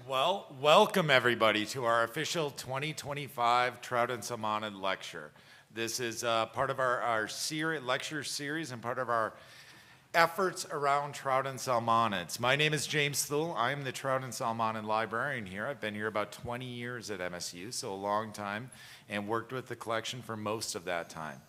Well, welcome everybody to our official 2025 Trout and Salmonid lecture. This is part of our lecture series and part of our efforts around trout and salmonids. My name is James Thule. I'm the Trout and Salmonid librarian here. I've been here about 20 years at MSU, so a long time, and worked with the collection for most of that time.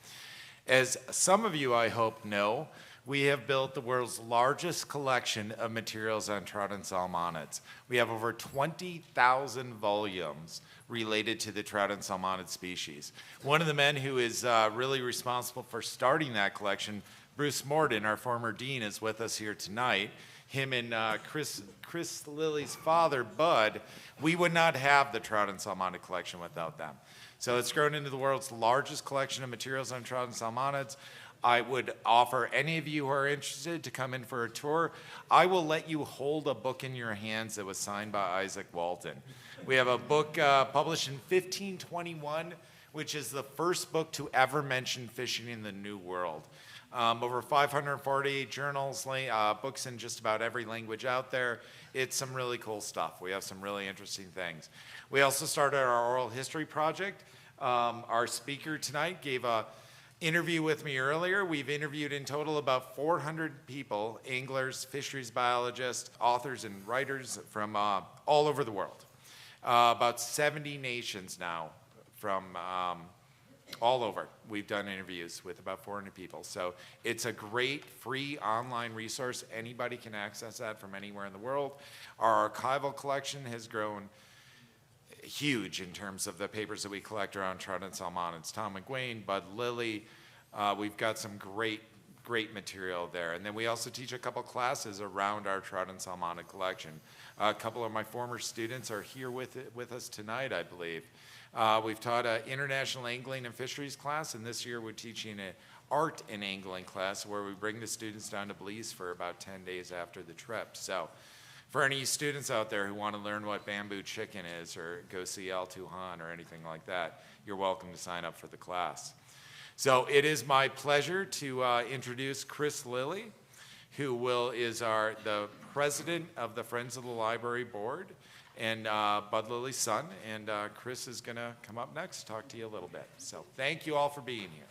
As some of you, I hope, know, we have built the world's largest collection of materials on trout and salmonids. We have over 20,000 volumes related to the trout and salmonid species. One of the men who is really responsible for starting that collection, Bruce Morden, our former dean, is with us here tonight. Him and Chris Lilly's father, Bud, we would not have the trout and salmonid collection without them. So it's grown into the world's largest collection of materials on trout and salmonids. I would offer any of you who are interested to come in for a tour. I will let you hold a book in your hands that was signed by Isaac Walton. We have a book published in 1521, which is the first book to ever mention fishing in the New World. Over 548 journals, books in just about every language out there. It's some really cool stuff. We have some really interesting things. We also started our oral history project. Our speaker tonight gave a interview with me earlier. We've interviewed in total about 400 people, anglers, fisheries biologists, authors, and writers from all over the world. About 70 nations now from all over. We've done interviews with about 400 people. So it's a great free online resource. Anybody can access that from anywhere in the world. Our archival collection has grown huge in terms of the papers that we collect around trout and salmonids. Tom McGuane, Bud Lilly, we've got some great material there. And then we also teach a couple classes around our trout and salmonid collection. A couple of my former students are here with us tonight, I believe. We've taught an international angling and fisheries class, and this year we're teaching an art and angling class where we bring the students down to Belize for about 10 days after the trip. So for any students out there who want to learn what bamboo chicken is or go see El Tuhan or anything like that, you're welcome to sign up for the class. So it is my pleasure to introduce Chris Lilly, who is the president of the Friends of the Library Board, and Bud Lilly's son. And Chris is going to come up next to talk to you a little bit. So thank you all for being here.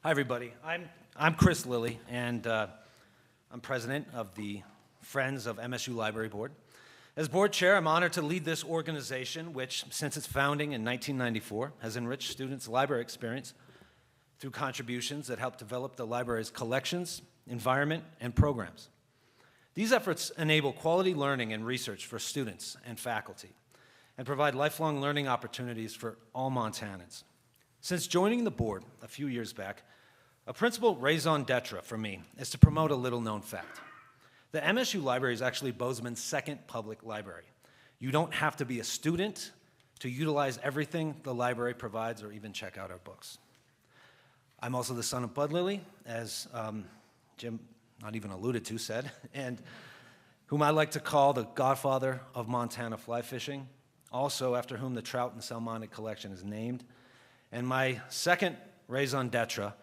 Hi, everybody. I'm Chris Lilly, and I'm president of the Friends of MSU Library Board. As board chair, I'm honored to lead this organization, which, since its founding in 1994, has enriched students' library experience through contributions that help develop the library's collections, environment, and programs. These efforts enable quality learning and research for students and faculty, and provide lifelong learning opportunities for all Montanans. Since joining the board a few years back, a principal raison d'etre for me is to promote a little-known fact. The MSU Library is actually Bozeman's second public library. You don't have to be a student to utilize everything the library provides or even check out our books. I'm also the son of Bud Lilly, as Jim, not even alluded to, said, and whom I like to call the godfather of Montana fly fishing, also after whom the trout and salmonid collection is named. And my second raison d'etre,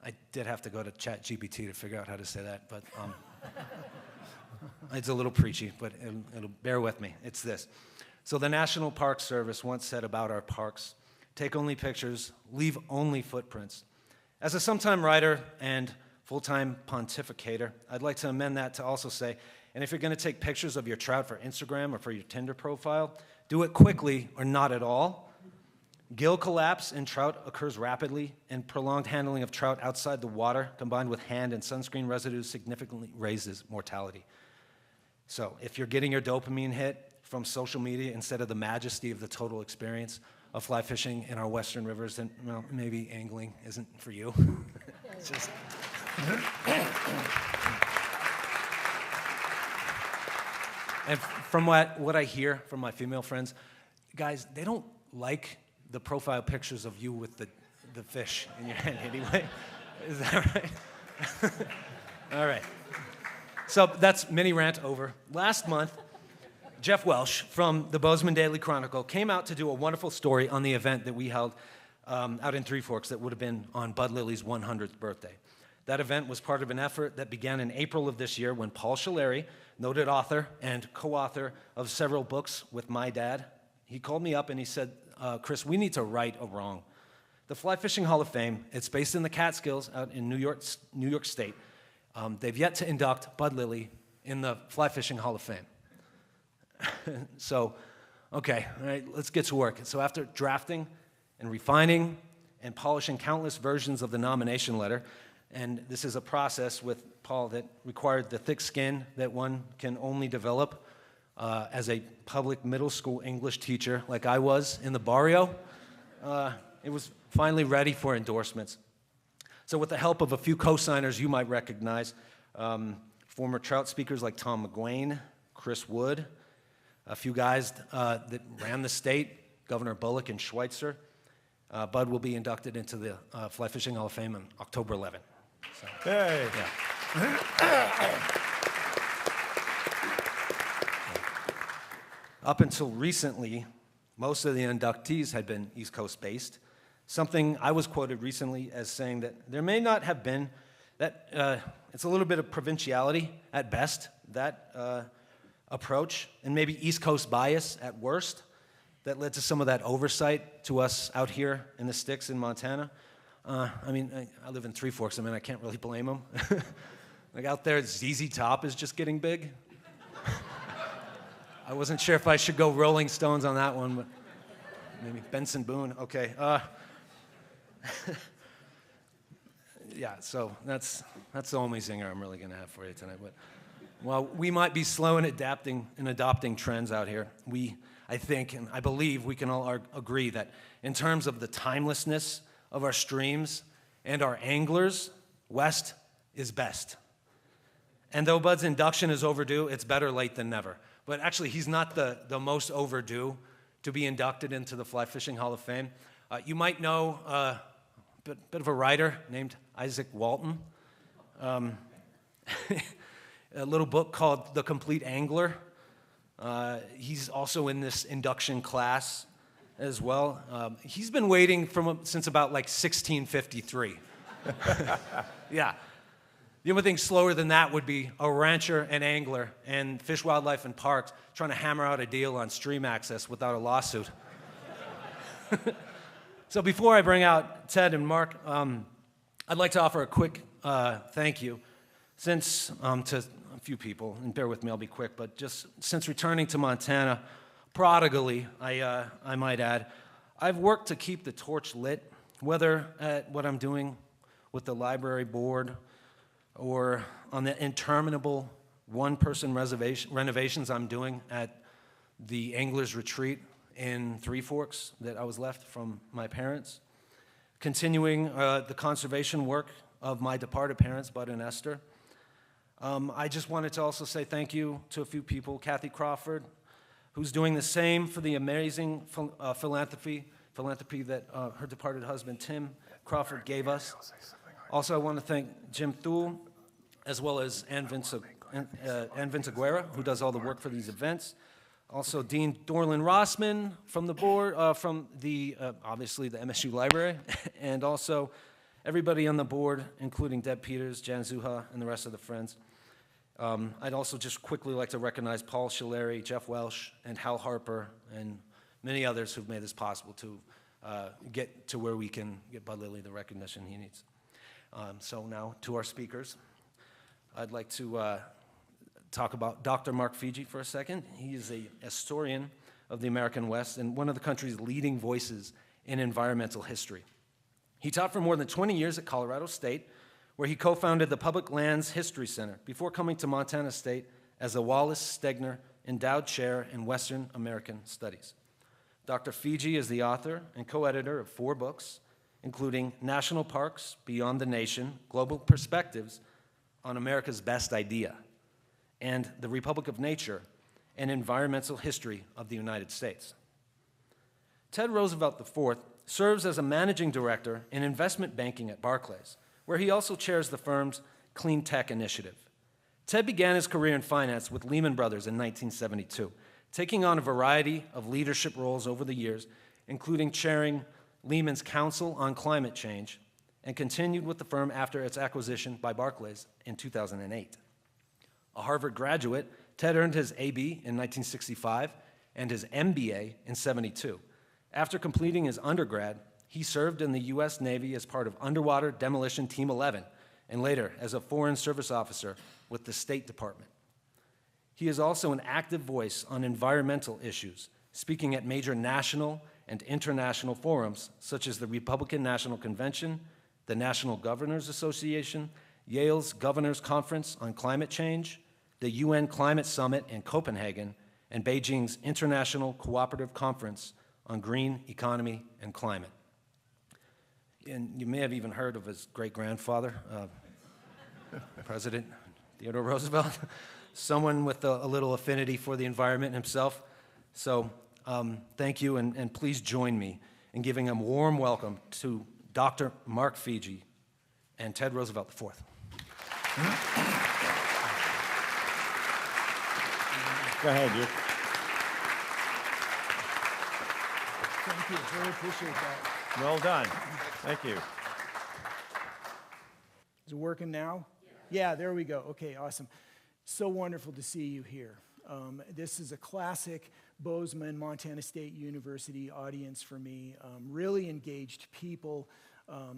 I did have to go to ChatGPT to figure out how to say that, but it's a little preachy, but it'll bear with me. It's this. So the National Park Service once said about our parks, take only pictures, leave only footprints. As a sometime writer and full-time pontificator, I'd like to amend that to also say, and if you're going to take pictures of your trout for Instagram or for your Tinder profile, do it quickly or not at all. Gill collapse in trout occurs rapidly, and prolonged handling of trout outside the water, combined with hand and sunscreen residues, significantly raises mortality. So if you're getting your dopamine hit from social media instead of the majesty of the total experience of fly fishing in our western rivers, then well, maybe angling isn't for you. It's just... And from what I hear from my female friends, guys, they don't like the profile pictures of you with the fish in your hand anyway. Is that right? All right. So that's mini rant over. Last month, Jeff Welsh from the Bozeman Daily Chronicle came out to do a wonderful story on the event that we held out in Three Forks that would have been on Bud Lilly's 100th birthday. That event was part of an effort that began in April of this year when Paul Schilleri, noted author and co-author of several books with my dad, he called me up and he said, Chris, we need to right a wrong. The Fly Fishing Hall of Fame, it's based in the Catskills out in New York State. They've yet to induct Bud Lilly in the Fly Fishing Hall of Fame. So, okay, all right, let's get to work. So after drafting and refining and polishing countless versions of the nomination letter, and this is a process with Paul that required the thick skin that one can only develop as a public middle school English teacher like I was in the barrio, it was finally ready for endorsements. So with the help of a few co-signers you might recognize, former Trout speakers like Tom McGuane, Chris Wood, a few guys that ran the state, Governor Bullock and Schweitzer, Bud will be inducted into the Fly Fishing Hall of Fame on October 11th. So, Hey. yeah. Up until recently, most of the inductees had been East Coast based. Something I was quoted recently as saying that there may not have been, that it's a little bit of provinciality at best, that approach, and maybe East Coast bias at worst, that led to some of that oversight to us out here in the sticks in Montana. I mean, I live in Three Forks. I mean, I can't really blame them. Like out there, ZZ Top is just getting big. I wasn't sure if I should go Rolling Stones on that one, but maybe Benson Boone. Okay. Yeah, so that's the only zinger I'm really going to have for you tonight. But while we might be slow in adopting trends out here, I think, and I believe we can all agree that in terms of the timelessness of our streams and our anglers, West is best. And though Bud's induction is overdue, it's better late than never. But actually, he's not the most overdue to be inducted into the Fly Fishing Hall of Fame. You might know a bit of a writer named Isaac Walton. A little book called The Complete Angler. He's also in this induction class as well. He's been waiting since about like 1653. Yeah. The only thing slower than that would be a rancher and angler and Fish, Wildlife, and Parks trying to hammer out a deal on stream access without a lawsuit. So before I bring out Ted and Mark, I'd like to offer a quick thank you to a few people, and bear with me, I'll be quick, but just since returning to Montana prodigally, I might add, I've worked to keep the torch lit, whether at what I'm doing with the library board or on the interminable one-person renovations I'm doing at the Anglers Retreat in Three Forks that I was left from my parents, continuing the conservation work of my departed parents, Bud and Esther. I just wanted to also say thank you to a few people, Kathy Crawford, who's doing the same for the amazing philanthropy that her departed husband, Tim Crawford, gave us. Also, I want to thank Jim Thule, as well as Ann Vince Aguera, who does all the work for these events. Also, Dean Dorlin Rossman from the board, from the, obviously, the MSU Library, and also everybody on the board, including Deb Peters, Jan Zuha, and the rest of the friends. I'd also just quickly like to recognize Paul Schilleri, Jeff Welsh, and Hal Harper, and many others who've made this possible to get to where we can get Bud Lilly the recognition he needs. So now to our speakers. I'd like to talk about Dr. Mark Fiege for a second. He is a historian of the American West and one of the country's leading voices in environmental history. He taught for more than 20 years at Colorado State, where he co-founded the Public Lands History Center before coming to Montana State as the Wallace Stegner Endowed Chair in Western American Studies. Dr. Fiege is the author and co-editor of 4 books, including National Parks, Beyond the Nation, Global Perspectives on America's Best Idea, and The Republic of Nature, an Environmental History of the United States. Ted Roosevelt IV serves as a managing director in investment banking at Barclays, where he also chairs the firm's Clean Tech Initiative. Ted began his career in finance with Lehman Brothers in 1972, taking on a variety of leadership roles over the years, including chairing Lehman's Council on Climate Change, and continued with the firm after its acquisition by Barclays in 2008. A Harvard graduate, Ted earned his AB in 1965 and his MBA in '72. After completing his undergrad, he served in the U.S. Navy as part of Underwater Demolition Team 11 and later as a Foreign Service Officer with the State Department. He is also an active voice on environmental issues, speaking at major national and international forums such as the Republican National Convention, the National Governors Association, Yale's Governors Conference on Climate Change, the UN Climate Summit in Copenhagen, and Beijing's International Cooperative Conference on Green Economy and Climate. And you may have even heard of his great-grandfather, President Theodore Roosevelt, someone with a little affinity for the environment himself. So thank you, and please join me in giving a warm welcome to Dr. Mark Fiege and Ted Roosevelt IV. Go ahead, you. Thank you. Really appreciate that. Well done. Thank you. Is it working now? Yeah, there we go. Okay, awesome. So wonderful to see you here. This is a classic Bozeman, Montana State University audience for me. Really engaged people,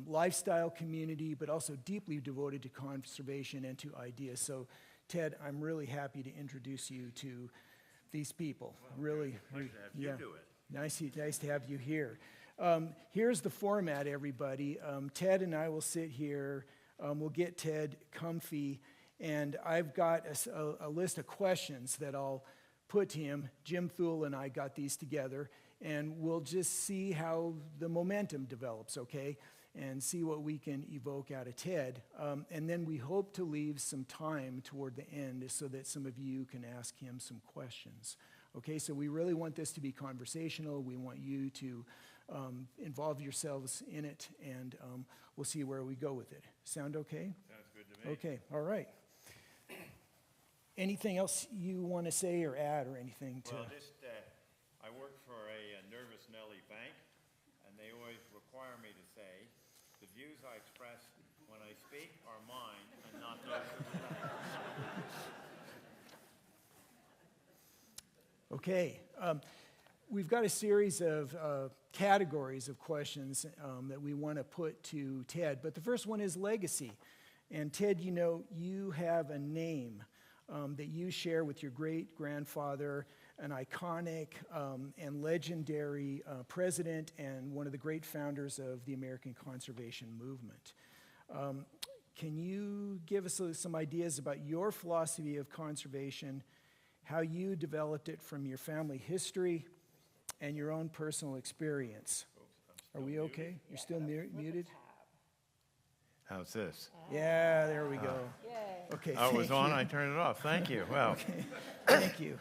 lifestyle community, but also deeply devoted to conservation and to ideas. So, Ted, I'm really happy to introduce you to these people. Well, really, nice to have you do it. Nice to have you here. Here's the format, everybody. Ted and I will sit here. We'll get Ted comfy, and I've got a list of questions that I'll put to him. Jim Thule and I got these together, and we'll just see how the momentum develops, okay? And see what we can evoke out of Ted. And then we hope to leave some time toward the end so that some of you can ask him some questions. Okay, so we really want this to be conversational. We want you to involve yourselves in it, and we'll see where we go with it. Sound okay? Sounds good to me. Okay, all right. Anything else you want to say or add or anything to? Well, I work for a Nervous Nelly bank, and they always require me to say, the views I express when I speak are mine and not those of the bank. Okay. We've got a series of categories of questions that we want to put to Ted, but the first one is legacy. And Ted, you know, you have a name that you share with your great-grandfather, an iconic and legendary president and one of the great founders of the American conservation movement. Can you give us some ideas about your philosophy of conservation, how you developed it from your family history and your own personal experience? Are we okay? You're still muted? How's this? Yeah, there we go. Okay, Oh, it was thank on, you. I turned it off. Thank you. Well, Okay, thank you.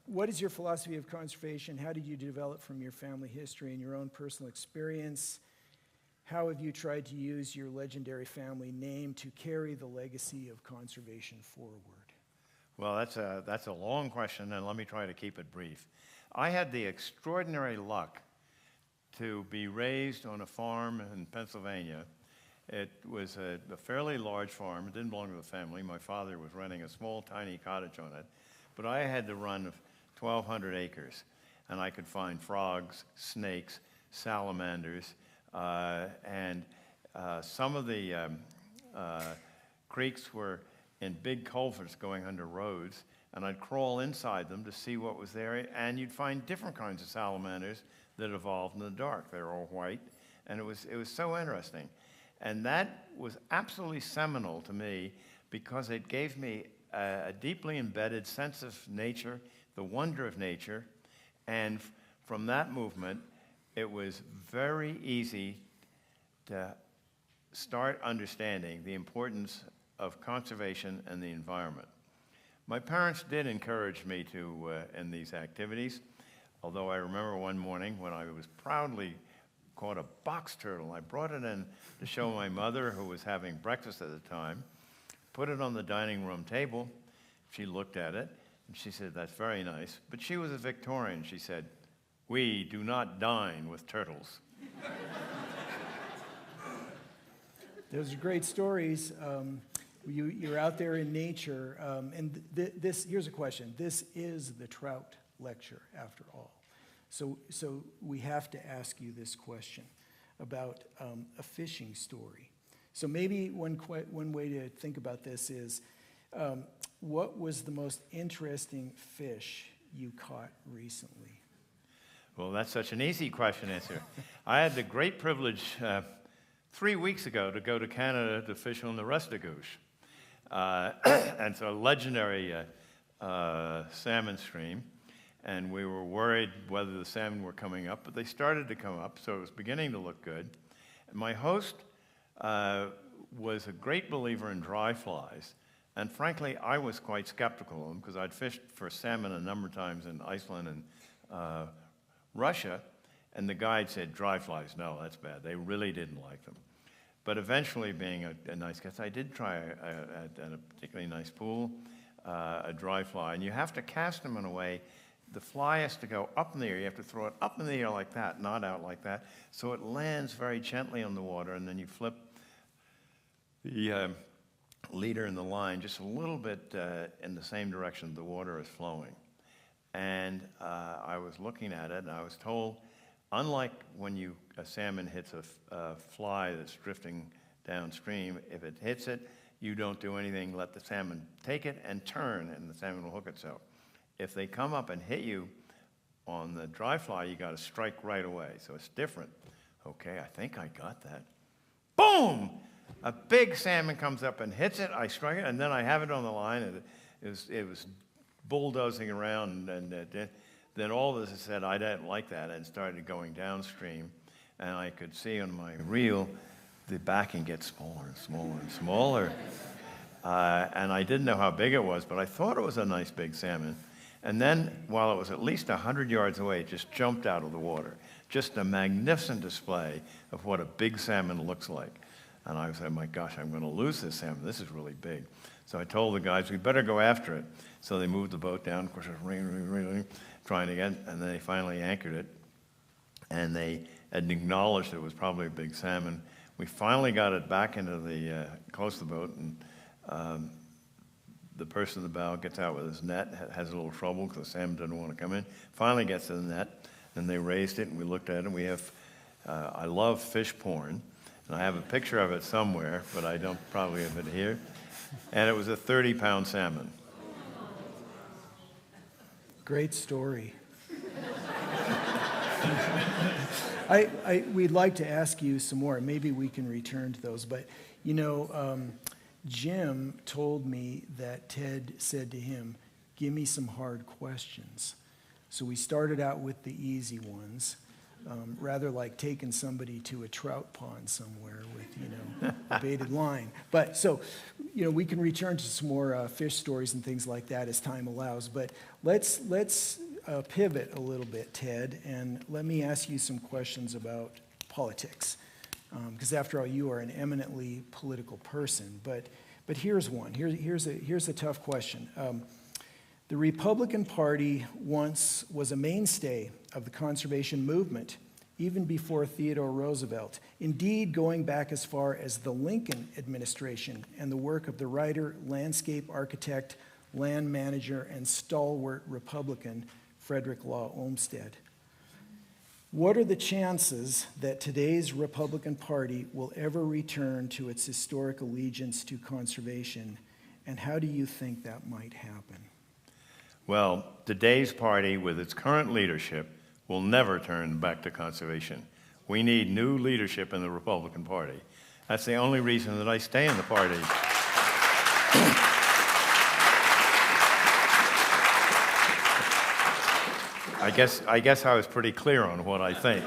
What is your philosophy of conservation? How did you develop from your family history and your own personal experience? How have you tried to use your legendary family name to carry the legacy of conservation forward? well, that's a long question, and let me try to keep it brief. I had the extraordinary luck to be raised on a farm in Pennsylvania. It was a fairly large farm. It didn't belong to the family. My father was renting a small, tiny cottage on it. But I had the run of 1,200 acres, and I could find frogs, snakes, salamanders, and some of the creeks were in big culverts going under roads, and I'd crawl inside them to see what was there, and you'd find different kinds of salamanders that evolved in the dark. They were all white, and it was so interesting. And that was absolutely seminal to me because it gave me a deeply embedded sense of nature, the wonder of nature, and from that movement, it was very easy to start understanding the importance of conservation and the environment. My parents did encourage me to in these activities, although I remember one morning when I was proudly caught a box turtle. I brought it in to show my mother, who was having breakfast at the time, put it on the dining room table. She looked at it, and she said, "That's very nice." But she was a Victorian. She said, We do not dine with turtles. Those are great stories. You're out there in nature, and here's a question. This is the Trout lecture, after all. So we have to ask you this question about a fishing story. So maybe one way to think about this is, what was the most interesting fish you caught recently? Well, that's such an easy question to answer. I had the great privilege 3 weeks ago to go to Canada to fish on the Restigouche. And it's a legendary salmon stream. And we were worried whether the salmon were coming up, but they started to come up, so it was beginning to look good. And my host was a great believer in dry flies. And frankly, I was quite skeptical of them because I'd fished for salmon a number of times in Iceland and Russia, and the guide said, dry flies, no, that's bad. They really didn't like them. But eventually, being a nice guest, I did try at a particularly nice pool, a dry fly. And you have to cast them in a way, the fly has to go up in the air. You have to throw it up in the air like that, not out like that. So it lands very gently on the water, and then you flip the leader in the line just a little bit in the same direction the water is flowing. And I was looking at it, and I was told, unlike when a salmon hits a fly that's drifting downstream, if it hits it, you don't do anything. Let the salmon take it and turn, and the salmon will hook itself. If they come up and hit you on the dry fly, you got to strike right away. So it's different. Okay, I think I got that. Boom! A big salmon comes up and hits it. I strike it, and then I have it on the line, and it was bulldozing around, and then all of this said, I didn't like that, and started going downstream, and I could see on my reel the backing get smaller and smaller and smaller, and I didn't know how big it was, but I thought it was a nice big salmon. And then, while it was at least 100 yards away, it just jumped out of the water. Just a magnificent display of what a big salmon looks like. And I said, my gosh, I'm going to lose this salmon. This is really big. So I told the guys, we better go after it. So they moved the boat down. Of course, it was raining, trying again. And then they finally anchored it. And they had acknowledged it was probably a big salmon. We finally got it back into the, close to the boat. And the person in the bow gets out with his net, has a little trouble because the salmon doesn't want to come in. Finally gets to the net. And they raised it, and we looked at it. And we have, I love fish porn. And I have a picture of it somewhere, but I don't probably have it here. And it was a 30-pound salmon. Great story. We'd like to ask you some more. Maybe we can return to those. But, Jim told me that Ted said to him, give me some hard questions. So we started out with the easy ones. Rather like taking somebody to a trout pond somewhere with, a baited line. But so, we can return to some more fish stories and things like that as time allows. But let's pivot a little bit, Ted, and let me ask you some questions about politics. Because after all, you are an eminently political person. But here's one. Here's a tough question. The Republican Party once was a mainstay of the conservation movement, even before Theodore Roosevelt. Indeed, going back as far as the Lincoln administration and the work of the writer, landscape architect, land manager, and stalwart Republican Frederick Law Olmsted. What are the chances that today's Republican Party will ever return to its historic allegiance to conservation, and how do you think that might happen? Well, today's party, with its current leadership, will never turn back to conservation. We need new leadership in the Republican Party. That's the only reason that I stay in the party. I guess I was pretty clear on what I think.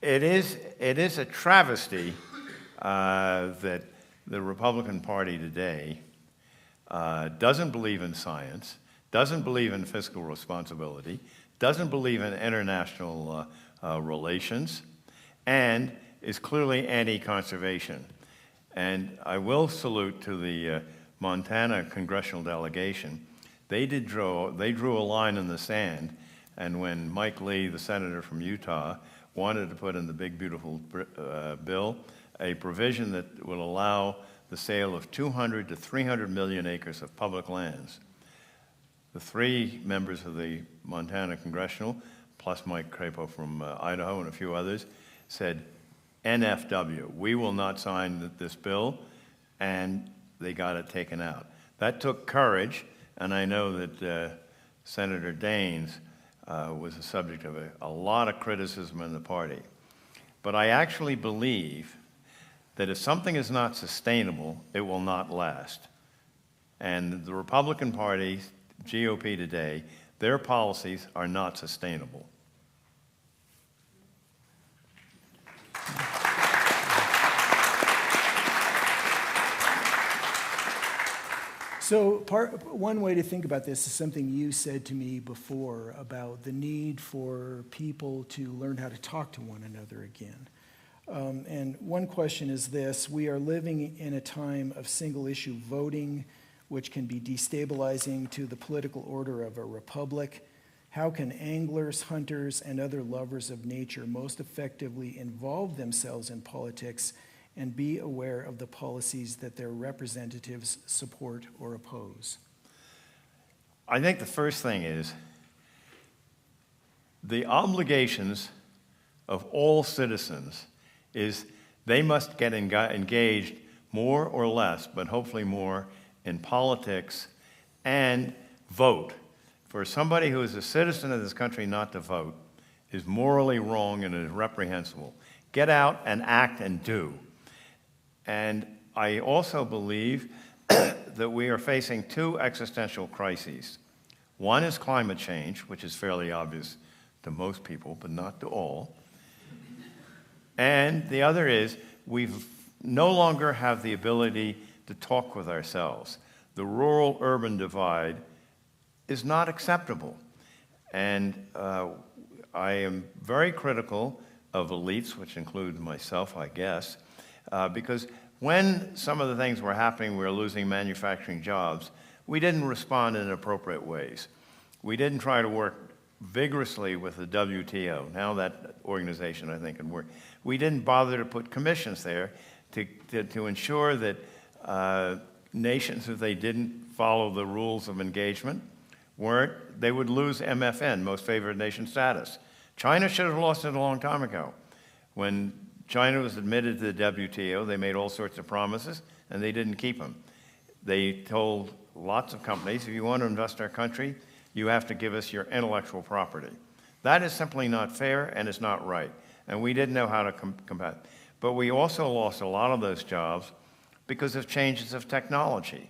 It is a travesty that the Republican Party today doesn't believe in science, doesn't believe in fiscal responsibility, doesn't believe in international relations, and is clearly anti-conservation. And I will salute to the Montana congressional delegation They drew a line in the sand, and when Mike Lee, the senator from Utah, wanted to put in the big, beautiful bill a provision that will allow the sale of 200 to 300 million acres of public lands, the three members of the Montana Congressional, plus Mike Crapo from Idaho and a few others, said, NFW, we will not sign this bill, and they got it taken out. That took courage, and I know that Senator Daines was the subject of a lot of criticism in the party. But I actually believe that if something is not sustainable, it will not last. And the Republican Party, GOP today, their policies are not sustainable. So one way to think about this is something you said to me before about the need for people to learn how to talk to one another again. And one question is this: we are living in a time of single-issue voting, which can be destabilizing to the political order of a republic. How can anglers, hunters, and other lovers of nature most effectively involve themselves in politics and be aware of the policies that their representatives support or oppose? I think the first thing is the obligations of all citizens is they must get engaged more or less, but hopefully more, in politics and vote. For somebody who is a citizen of this country not to vote is morally wrong and is reprehensible. Get out and act and do. And I also believe that we are facing two existential crises. One is climate change, which is fairly obvious to most people, but not to all. And the other is we no longer have the ability to talk with ourselves. The rural-urban divide is not acceptable. And I am very critical of elites, which includes myself, I guess, because when some of the things were happening, we were losing manufacturing jobs, we didn't respond in appropriate ways. We didn't try to work vigorously with the WTO. Now that organization, I think, can work. We didn't bother to put commissions there to ensure that nations, if they didn't follow the rules of engagement, they would lose MFN, most favored nation status. China should have lost it a long time ago. When China was admitted to the WTO, they made all sorts of promises, and they didn't keep them. They told lots of companies, if you want to invest in our country, you have to give us your intellectual property. That is simply not fair, and it's not right. And we didn't know how to combat. But we also lost a lot of those jobs because of changes of technology.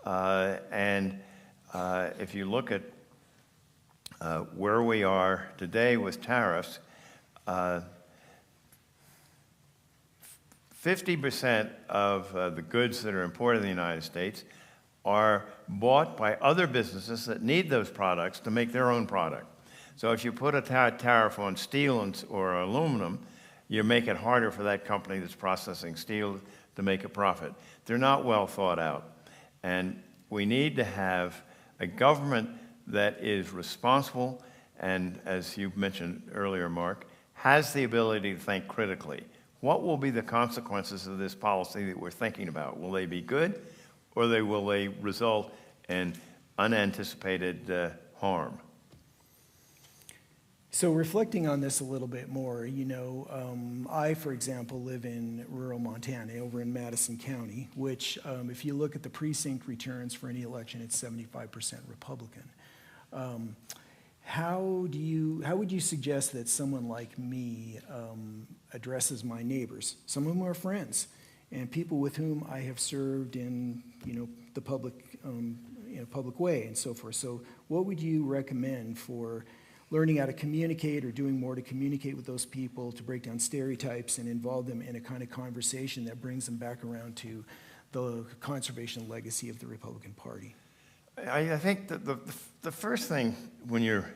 If you look at where we are today with tariffs, 50% of the goods that are imported in the United States are bought by other businesses that need those products to make their own product. So if you put a tariff on steel or aluminum, you make it harder for that company that's processing steel to make a profit. They're not well thought out. And we need to have a government that is responsible and, as you mentioned earlier, Mark, has the ability to think critically. What will be the consequences of this policy that we're thinking about? Will they be good, or will they result in unanticipated harm? So reflecting on this a little bit more, I, for example, live in rural Montana, over in Madison County, which, if you look at the precinct returns for any election, it's 75% Republican. How would you suggest that someone like me addresses my neighbors, some of whom are friends, and people with whom I have served in, the public, public way and so forth? So, what would you recommend for learning how to communicate or doing more to communicate with those people, to break down stereotypes and involve them in a kind of conversation that brings them back around to the conservation legacy of the Republican Party? I think that the first thing when you're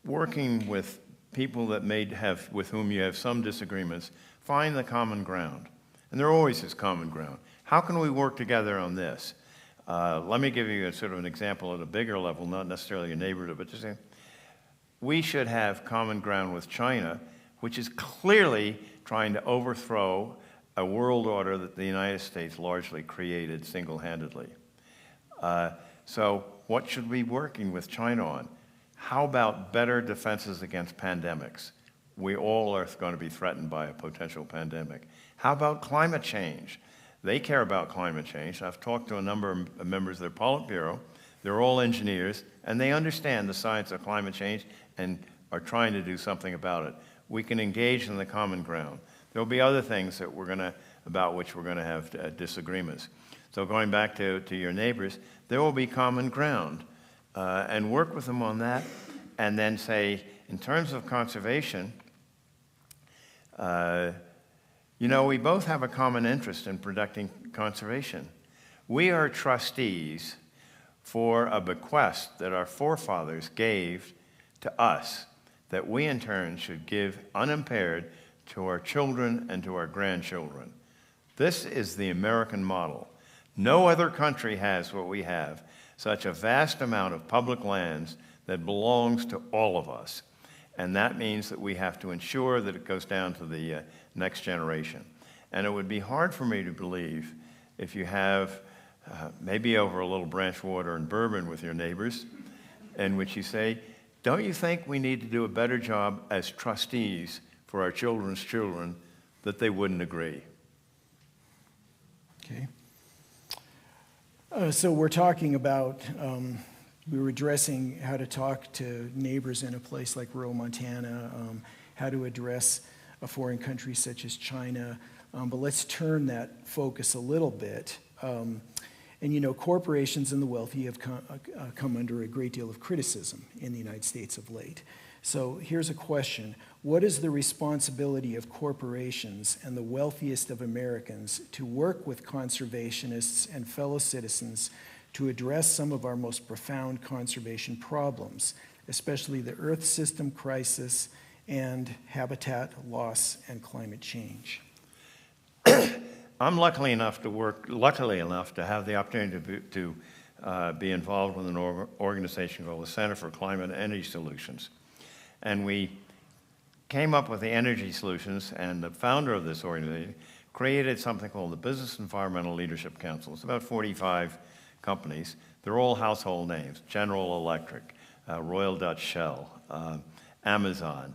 working with people that with whom you have some disagreements, find the common ground. And there always is common ground. How can we work together on this? Let me give you a sort of an example at a bigger level, not necessarily a neighborhood, but just saying, we should have common ground with China, which is clearly trying to overthrow a world order that the United States largely created single-handedly. So what should we be working with China on? How about better defenses against pandemics? We all are going to be threatened by a potential pandemic. How about climate change? They care about climate change. I've talked to a number of members of their Politburo. They're all engineers, and they understand the science of climate change and are trying to do something about it. We can engage in the common ground. There'll be other things that about which we're going to have disagreements. So going back to your neighbors, there will be common ground, and work with them on that, and then say, in terms of conservation, we both have a common interest in protecting conservation. We are trustees for a bequest that our forefathers gave to us that we in turn should give unimpaired to our children and to our grandchildren. This is the American model. No other country has what we have, such a vast amount of public lands that belongs to all of us. And that means that we have to ensure that it goes down to the next generation. And it would be hard for me to believe if you have maybe over a little branch water and bourbon with your neighbors, in which you say, don't you think we need to do a better job as trustees for our children's children, that they wouldn't agree? Okay. So we're talking about, we were addressing how to talk to neighbors in a place like rural Montana, how to address a foreign country such as China, but let's turn that focus a little bit. And corporations and the wealthy have come under a great deal of criticism in the United States of late. So here's a question. What is the responsibility of corporations and the wealthiest of Americans to work with conservationists and fellow citizens to address some of our most profound conservation problems, especially the Earth system crisis and habitat loss and climate change? I'm lucky enough to have the opportunity to be involved with an organization called the Center for Climate and Energy Solutions. And we came up with the energy solutions, and the founder of this organization created something called the Business Environmental Leadership Council. It's about 45 companies. They're all household names: General Electric, Royal Dutch Shell, Amazon.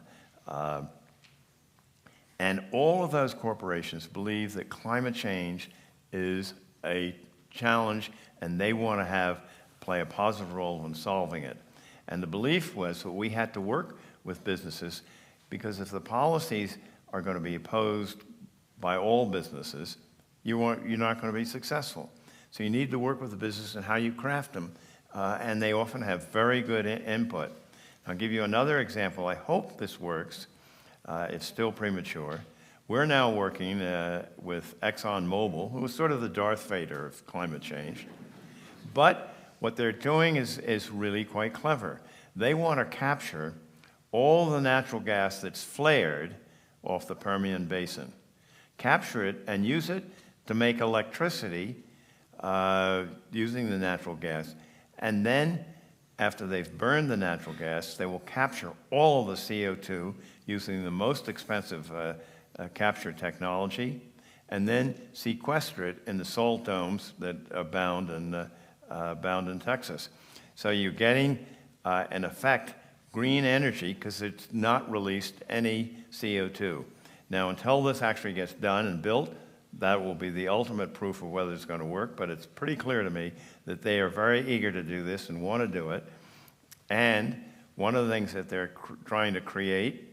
And all of those corporations believe that climate change is a challenge, and they want to play a positive role in solving it. And the belief was that we had to work with businesses, because if the policies are going to be opposed by all businesses, you're not going to be successful. So you need to work with the business and how you craft them, and they often have very good input. I'll give you another example. I hope this works. It's still premature. We're now working with ExxonMobil, who is sort of the Darth Vader of climate change. But what they're doing is really quite clever. They want to capture all the natural gas that's flared off the Permian Basin, capture it and use it to make electricity using the natural gas. And then, after they've burned the natural gas, they will capture all of the CO2 using the most expensive capture technology, and then sequester it in the salt domes that are bound in Texas. So you're getting, in effect, green energy, because it's not released any CO2. Now, until this actually gets done and built, that will be the ultimate proof of whether it's going to work, but it's pretty clear to me that they are very eager to do this and want to do it. And one of the things that they're trying to create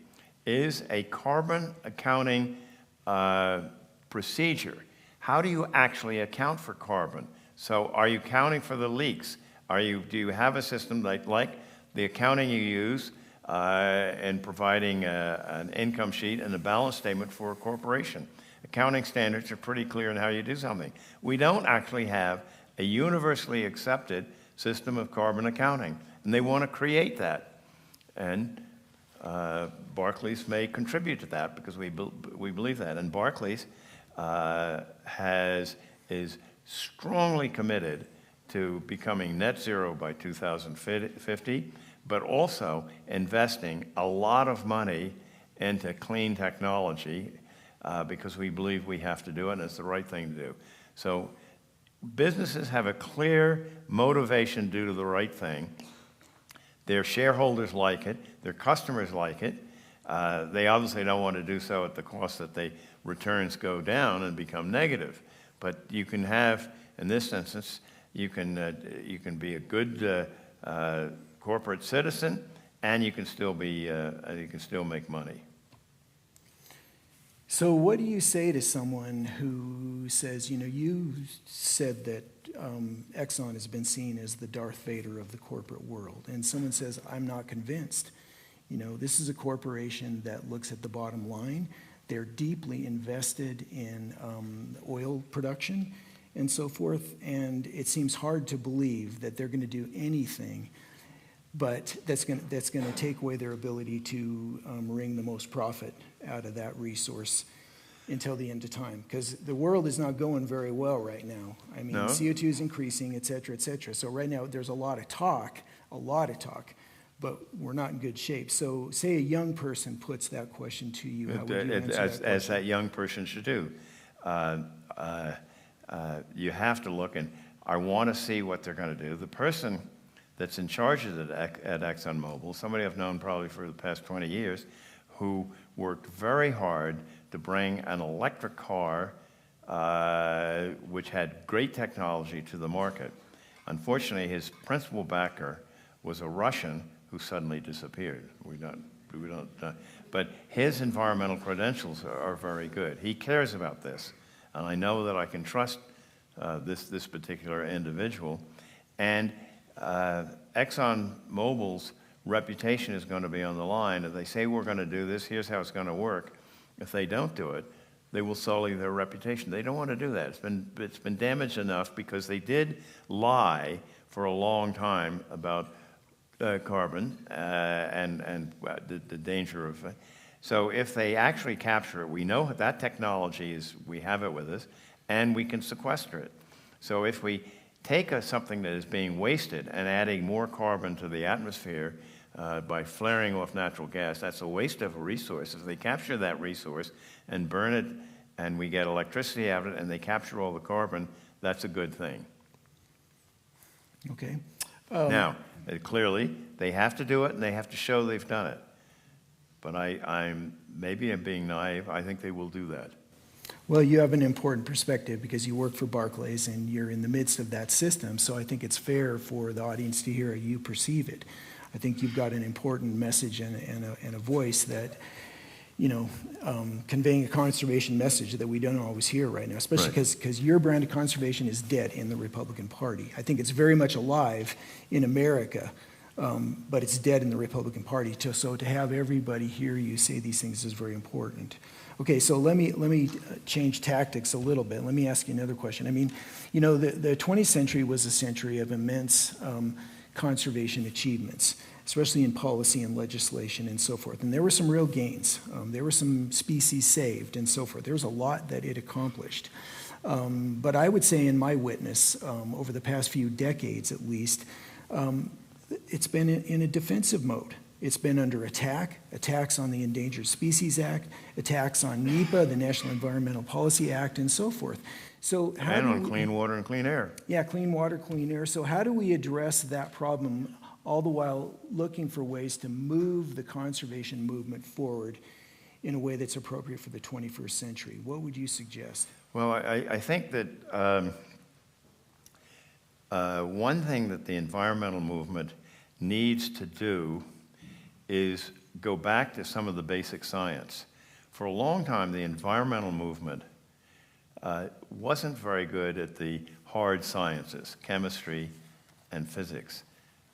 is a carbon accounting procedure. How do you actually account for carbon? So are you counting for the leaks? Do you have a system like the accounting you use in providing an income sheet and a balance statement for a corporation? Accounting standards are pretty clear in how you do something. We don't actually have a universally accepted system of carbon accounting, and they want to create that. And Barclays may contribute to that, because we believe that. And Barclays is strongly committed to becoming net zero by 2050, but also investing a lot of money into clean technology because we believe we have to do it and it's the right thing to do. So businesses have a clear motivation to do the right thing. Their shareholders like it. Their customers like it. They obviously don't want to do so at the cost that the returns go down and become negative. But you can have, in this instance, you can be a good corporate citizen, and you can still make money. So what do you say to someone who says, you said that Exxon has been seen as the Darth Vader of the corporate world, and someone says, I'm not convinced. This is a corporation that looks at the bottom line. They're deeply invested in oil production and so forth, and it seems hard to believe that they're going to do anything but that's going to take away their ability to wring the most profit out of that resource until the end of time. Because the world is not going very well right now. I mean, No. CO2 is increasing, et cetera, et cetera. So right now there's a lot of talk, but we're not in good shape. So say a young person puts that question to you, how would you answer that question? As that young person should do. You have to look, and I want to see what they're going to do. The person that's in charge of it at ExxonMobil, somebody I've known probably for the past 20 years, who worked very hard to bring an electric car, which had great technology, to the market. Unfortunately, his principal backer was a Russian who suddenly disappeared. But his environmental credentials are very good. He cares about this, and I know that I can trust this particular individual. And ExxonMobil's reputation is going to be on the line. If they say we're going to do this, here's how it's going to work. If they don't do it, they will sully their reputation. They don't want to do that. It's been damaged enough because they did lie for a long time about carbon and the danger of it. So if they actually capture it, we know that technology we have it with us, and we can sequester it. So if we take something that is being wasted and adding more carbon to the atmosphere by flaring off natural gas, that's a waste of a resource. If they capture that resource and burn it, and we get electricity out of it, and they capture all the carbon, that's a good thing. Okay. Now, clearly, they have to do it, and they have to show they've done it. But maybe I'm being naive. I think they will do that. Well, you have an important perspective because you work for Barclays and you're in the midst of that system. So I think it's fair for the audience to hear how you perceive it. I think you've got an important message and a voice that, conveying a conservation message that we don't always hear right now, especially because your brand of conservation is dead in the Republican Party. I think it's very much alive in America, but it's dead in the Republican Party. So to have everybody hear you say these things is very important. Okay, so let me change tactics a little bit. Let me ask you another question. I mean, the 20th century was a century of immense conservation achievements, especially in policy and legislation and so forth. And there were some real gains. There were some species saved and so forth. There was a lot that it accomplished. But I would say in my witness, over the past few decades at least, it's been in a defensive mode. It's been under attack, attacks on the Endangered Species Act, attacks on NEPA, the National Environmental Policy Act, and so forth. So and on clean water and clean air. Yeah, clean water, clean air. So how do we address that problem, all the while looking for ways to move the conservation movement forward in a way that's appropriate for the 21st century? What would you suggest? Well, I think that one thing that the environmental movement needs to do is go back to some of the basic science. For a long time, the environmental movement wasn't very good at the hard sciences, chemistry and physics.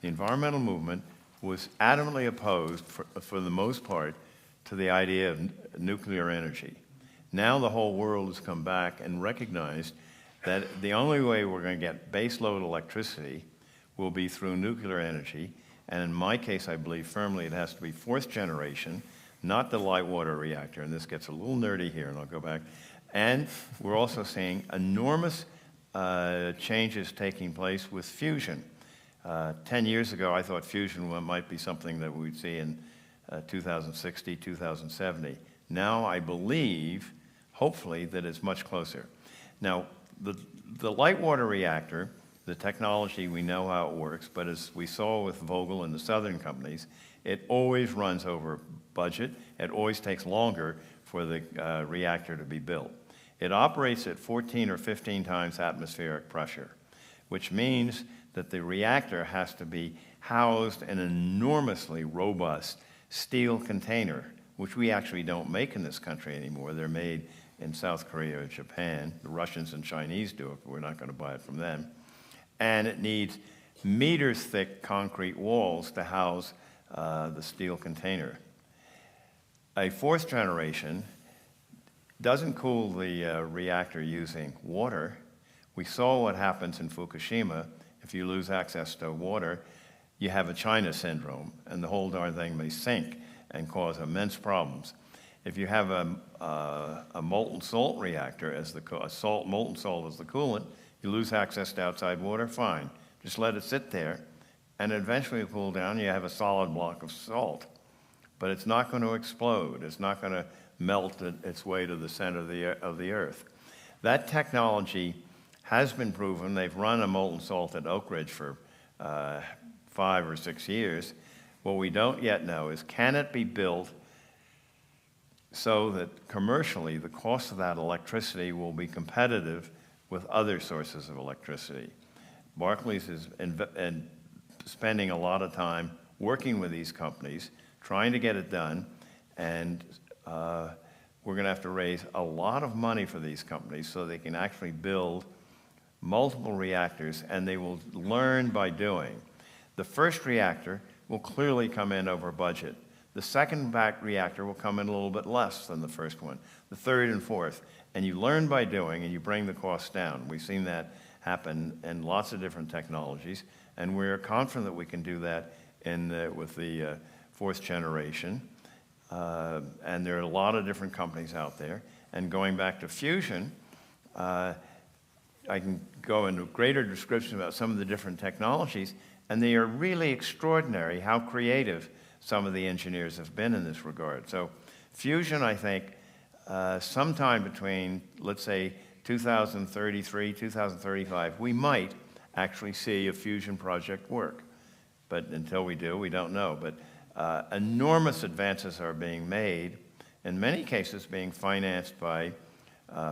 The environmental movement was adamantly opposed, for the most part, to the idea of nuclear energy. Now the whole world has come back and recognized that the only way we're going to get baseload electricity will be through nuclear energy. And in my case, I believe firmly it has to be fourth generation, not the light water reactor. And this gets a little nerdy here, and I'll go back. And we're also seeing enormous changes taking place with fusion. 10 years ago, I thought fusion might be something that we'd see in 2060, 2070. Now I believe, hopefully, that it's much closer. Now, the light water reactor, the technology, we know how it works, but as we saw with Vogel and the Southern companies, it always runs over budget. It always takes longer for the reactor to be built. It operates at 14 or 15 times atmospheric pressure, which means that the reactor has to be housed in an enormously robust steel container, which we actually don't make in this country anymore. They're made in South Korea or Japan. The Russians and Chinese do it, but we're not going to buy it from them. And it needs meters-thick concrete walls to house the steel container. A fourth generation doesn't cool the reactor using water. We saw what happens in Fukushima. If you lose access to water, you have a China syndrome, and the whole darn thing may sink and cause immense problems. If you have a molten salt reactor as molten salt as the coolant, you lose access to outside water, fine. Just let it sit there, and eventually it'll cool down, you have a solid block of salt. But it's not going to explode. It's not going to melt its way to the center of the Earth. That technology has been proven. They've run a molten salt at Oak Ridge for 5 or 6 years. What we don't yet know is, can it be built so that commercially the cost of that electricity will be competitive with other sources of electricity? Barclays is spending a lot of time working with these companies, trying to get it done, and we're going to have to raise a lot of money for these companies so they can actually build multiple reactors, and they will learn by doing. The first reactor will clearly come in over budget. The second reactor will come in a little bit less than the first one, the third and fourth. And you learn by doing, and you bring the costs down. We've seen that happen in lots of different technologies, and we're confident that we can do that with the fourth generation. And there are a lot of different companies out there. And going back to fusion, I can go into greater description about some of the different technologies, and they are really extraordinary how creative some of the engineers have been in this regard. So fusion, I think, sometime between, let's say, 2033, 2035, we might actually see a fusion project work. But until we do, we don't know. But enormous advances are being made, in many cases being financed by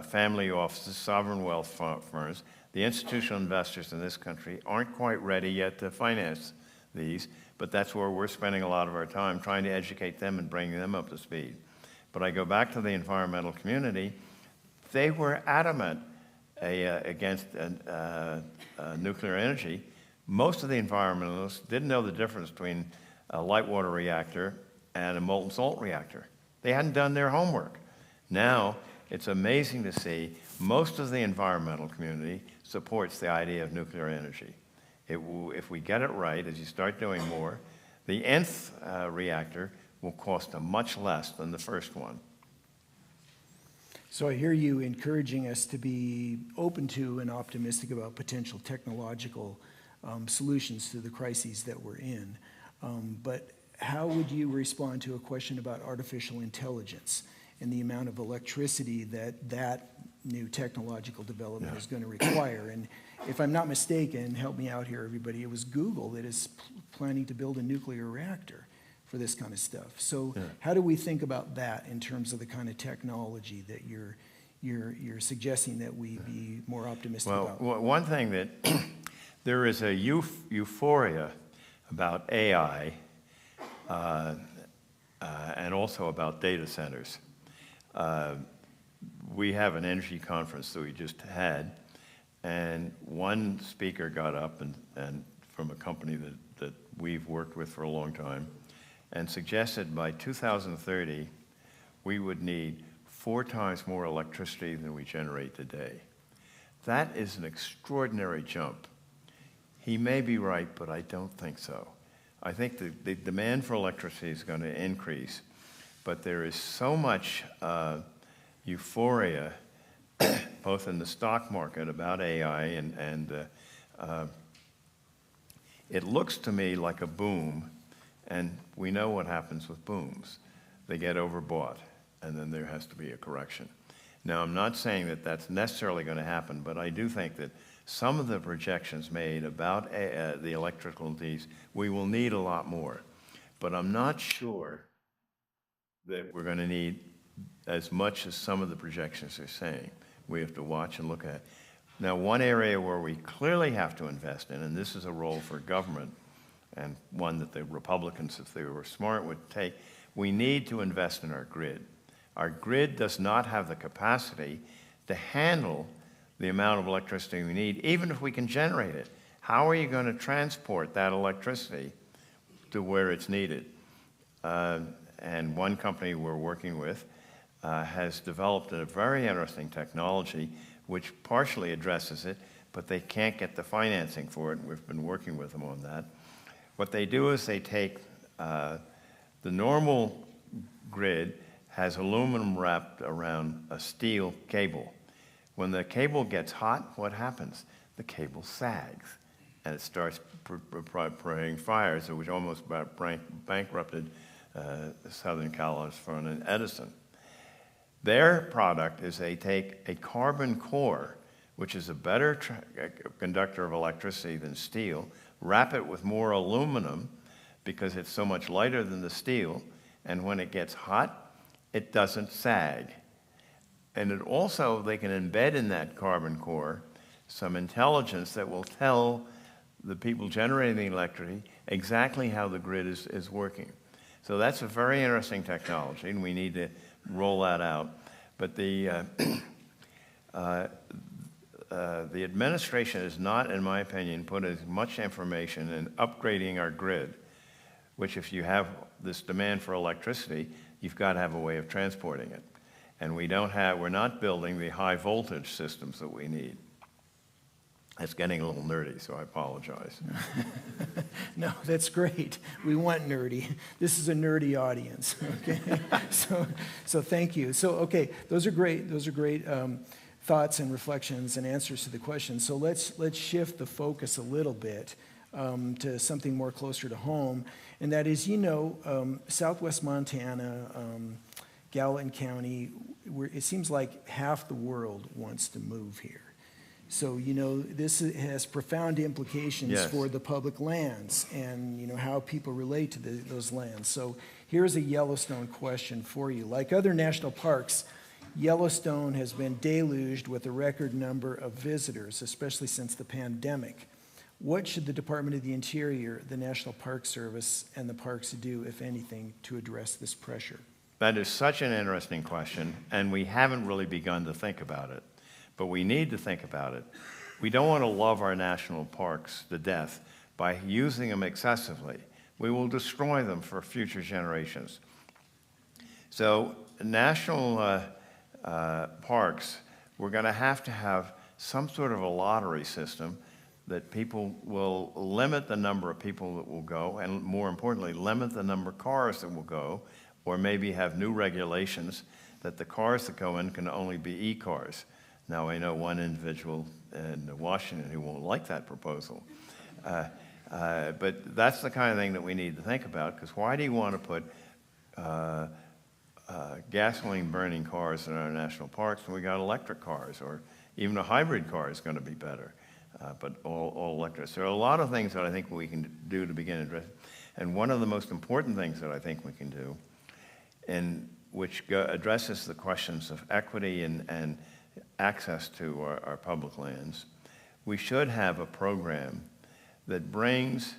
family offices, sovereign wealth firms. The institutional investors in this country aren't quite ready yet to finance these, but that's where we're spending a lot of our time, trying to educate them and bringing them up to speed. But I go back to the environmental community. They were adamant against nuclear energy. Most of the environmentalists didn't know the difference between a light water reactor and a molten salt reactor. They hadn't done their homework. Now, it's amazing to see most of the environmental community supports the idea of nuclear energy. If we get it right, as you start doing more, the nth reactor will cost much less than the first one. So I hear you encouraging us to be open to and optimistic about potential technological solutions to the crises that we're in. But how would you respond to a question about artificial intelligence and the amount of electricity that new technological development is going to require? And if I'm not mistaken, help me out here, everybody, it was Google that is planning to build a nuclear reactor for this kind of stuff. So how do we think about that in terms of the kind of technology that you're suggesting that we be more optimistic about? Well, one thing that there is a euphoria about AI and also about data centers. We have an energy conference that we just had, and one speaker got up and from a company that we've worked with for a long time, and suggested by 2030 we would need 4 times more electricity than we generate today. That is an extraordinary jump. He may be right, but I don't think so. I think the demand for electricity is going to increase, but there is so much euphoria both in the stock market about AI, it looks to me like a boom, and we know what happens with booms. They get overbought, and then there has to be a correction. Now, I'm not saying that that's necessarily going to happen, but I do think that some of the projections made about the electrical needs, we will need a lot more. But I'm not sure that we're going to need as much as some of the projections are saying. We have to watch and look at. Now, one area where we clearly have to invest in, and this is a role for government, and one that the Republicans, if they were smart, would take, we need to invest in our grid. Our grid does not have the capacity to handle the amount of electricity we need, even if we can generate it. How are you going to transport that electricity to where it's needed? And one company we're working with has developed a very interesting technology which partially addresses it, but they can't get the financing for it. We've been working with them on that. What they do is they take the normal grid has aluminum wrapped around a steel cable. When the cable gets hot, what happens? The cable sags, and it starts spraying fires, which almost bankrupted Southern California and Edison. Their product is they take a carbon core, which is a better conductor of electricity than steel, wrap it with more aluminum because it's so much lighter than the steel, and when it gets hot, it doesn't sag. And it also, they can embed in that carbon core some intelligence that will tell the people generating the electricity exactly how the grid is working. So that's a very interesting technology, and we need to roll that out. But the administration has not, in my opinion, put as much information in upgrading our grid, which if you have this demand for electricity, you've got to have a way of transporting it. And we're not building the high voltage systems that we need. It's getting a little nerdy, so I apologize. No, that's great. We want nerdy. This is a nerdy audience. Okay, so thank you. So okay, those are great. Those are great thoughts and reflections and answers to the questions. So let's shift the focus a little bit to something more closer to home, and that is, Southwest Montana, Gallatin County. It seems like half the world wants to move here. So, this has profound implications for the public lands and, how people relate to those lands. So here's a Yellowstone question for you. Like other national parks, Yellowstone has been deluged with a record number of visitors, especially since the pandemic. What should the Department of the Interior, the National Park Service, and the parks do, if anything, to address this pressure? That is such an interesting question, and we haven't really begun to think about it. But we need to think about it. We don't want to love our national parks to death by using them excessively. We will destroy them for future generations. So national parks, we're going to have some sort of a lottery system that people will limit the number of people that will go, and more importantly, limit the number of cars that will go, or maybe have new regulations that the cars that go in can only be e-cars. Now, I know one individual in Washington who won't like that proposal. But that's the kind of thing that we need to think about, because why do you want to put gasoline-burning cars in our national parks when we got electric cars, or even a hybrid car is going to be better, but all electric. So there are a lot of things that I think we can do to begin addressing. And one of the most important things that I think we can do, and which addresses the questions of equity and access to our public lands, we should have a program that brings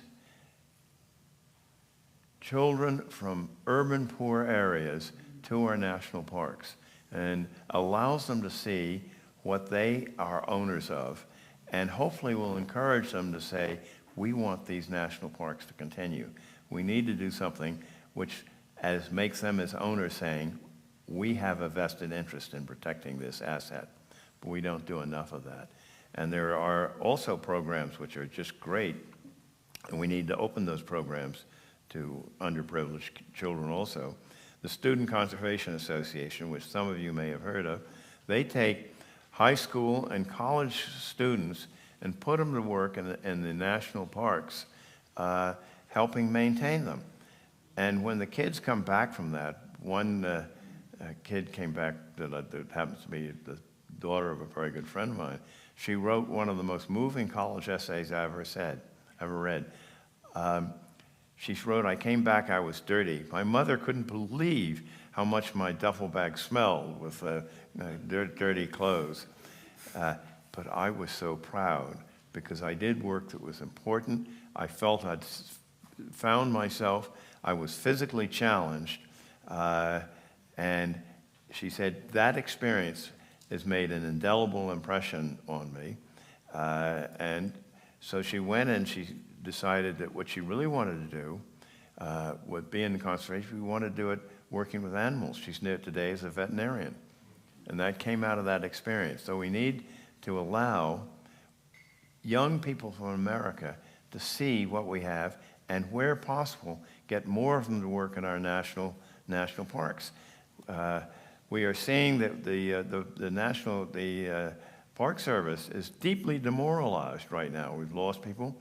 children from urban poor areas to our national parks and allows them to see what they are owners of, and hopefully will encourage them to say, we want these national parks to continue. We need to do something which makes them as owners saying, we have a vested interest in protecting this asset, but we don't do enough of that. And there are also programs which are just great, and we need to open those programs to underprivileged children also. The Student Conservation Association, which some of you may have heard of, they take high school and college students and put them to work in the national parks, helping maintain them. And when the kids come back from that, one kid came back that happens to be the daughter of a very good friend of mine. She wrote one of the most moving college essays I ever read. She wrote, "I came back, I was dirty. My mother couldn't believe how much my duffel bag smelled with dirty clothes. But I was so proud because I did work that was important. I felt I'd found myself. I was physically challenged." And she said, that experience has made an indelible impression on me. And so she went and she decided that what she really wanted to do would be in conservation. She wanted to do it working with animals. She's there today as a veterinarian. And that came out of that experience. So we need to allow young people from America to see what we have and, where possible, get more of them to work in our national parks. We are seeing that the Park Service is deeply demoralized right now. We've lost people.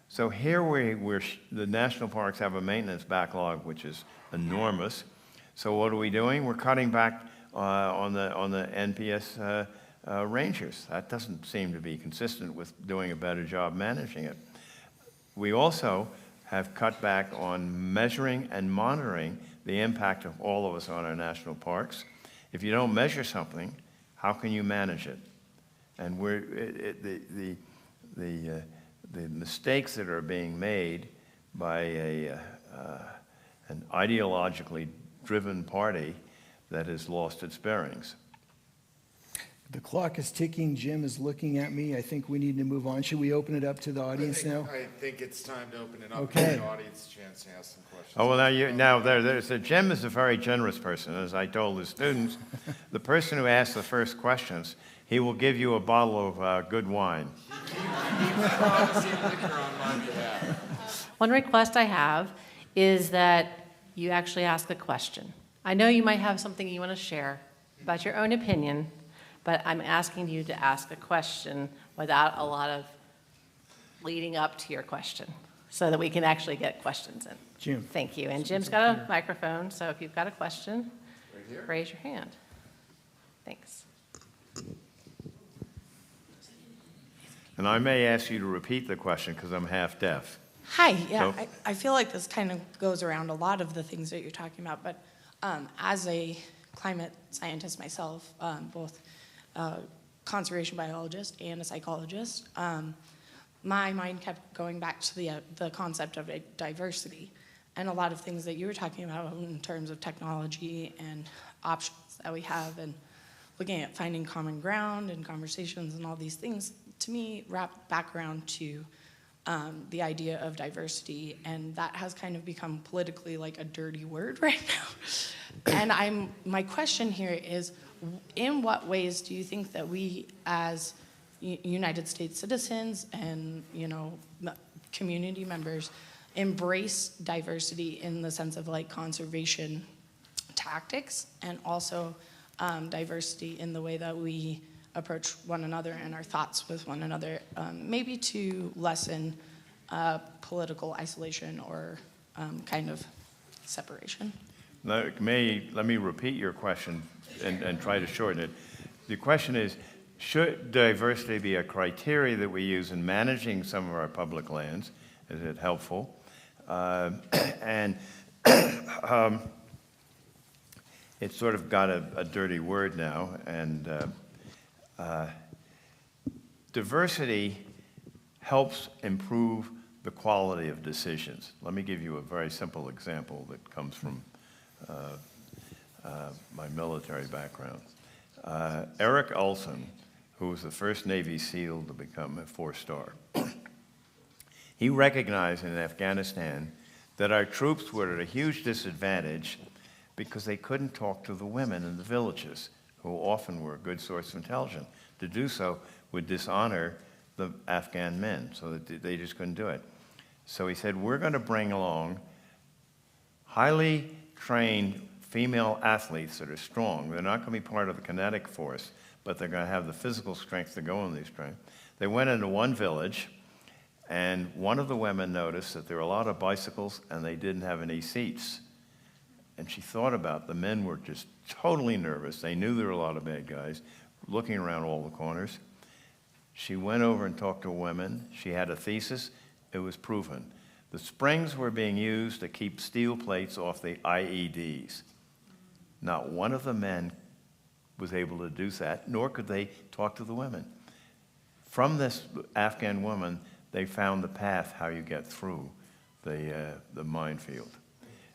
So here the national parks have a maintenance backlog which is enormous. So what are we doing? We're cutting back on the NPS rangers. That doesn't seem to be consistent with doing a better job managing it. We also have cut back on measuring and monitoring the impact of all of us on our national parks. If you don't measure something, how can you manage it? And the mistakes that are being made by an ideologically driven party that has lost its bearings. The clock is ticking. Jim is looking at me. I think we need to move on. Should we open it up to the audience now? I think it's time to open it up Okay. to the audience, chance to ask some questions. Oh, well, Jim is a very generous person. As I told his students, the person who asks the first questions, he will give you a bottle of good wine. One request I have is that you actually ask a question. I know you might have something you want to share about your own opinion, but I'm asking you to ask a question without a lot of leading up to your question so that we can actually get questions in. Jim. Thank you. And Jim's got a microphone, so if you've got a question, raise your hand. Thanks. And I may ask you to repeat the question because I'm half deaf. Hi, yeah, So- I feel like this kind of goes around a lot of the things that you're talking about, but as a climate scientist myself, both conservation biologist and a psychologist, my mind kept going back to the concept of diversity and a lot of things that you were talking about in terms of technology and options that we have and looking at finding common ground and conversations and all these things, to me, wrap back around to the idea of diversity, and that has kind of become politically like a dirty word right now. And my question here is, in what ways do you think that we as United States citizens and community members embrace diversity in the sense of like conservation tactics, and also diversity in the way that we approach one another and our thoughts with one another, maybe to lessen political isolation or kind of separation? Let me repeat your question and try to shorten it. The question is, should diversity be a criteria that we use in managing some of our public lands? Is it helpful? And it's sort of got a dirty word now, and diversity helps improve the quality of decisions. Let me give you a very simple example that comes from my military background. Eric Olson, who was the first Navy SEAL to become a 4-star, he recognized in Afghanistan that our troops were at a huge disadvantage because they couldn't talk to the women in the villages, who often were a good source of intelligence. To do so would dishonor the Afghan men, so that they just couldn't do it. So he said, we're going to bring along highly trained female athletes that are strong. They're not going to be part of the kinetic force, but they're going to have the physical strength to go on these trains. They went into one village, and one of the women noticed that there were a lot of bicycles and they didn't have any seats. And she thought about the men were just totally nervous. They knew there were a lot of bad guys looking around all the corners. She went over and talked to women. She had a thesis. It was proven. The springs were being used to keep steel plates off the IEDs. Not one of the men was able to do that, nor could they talk to the women. From this Afghan woman, they found the path how you get through the minefield.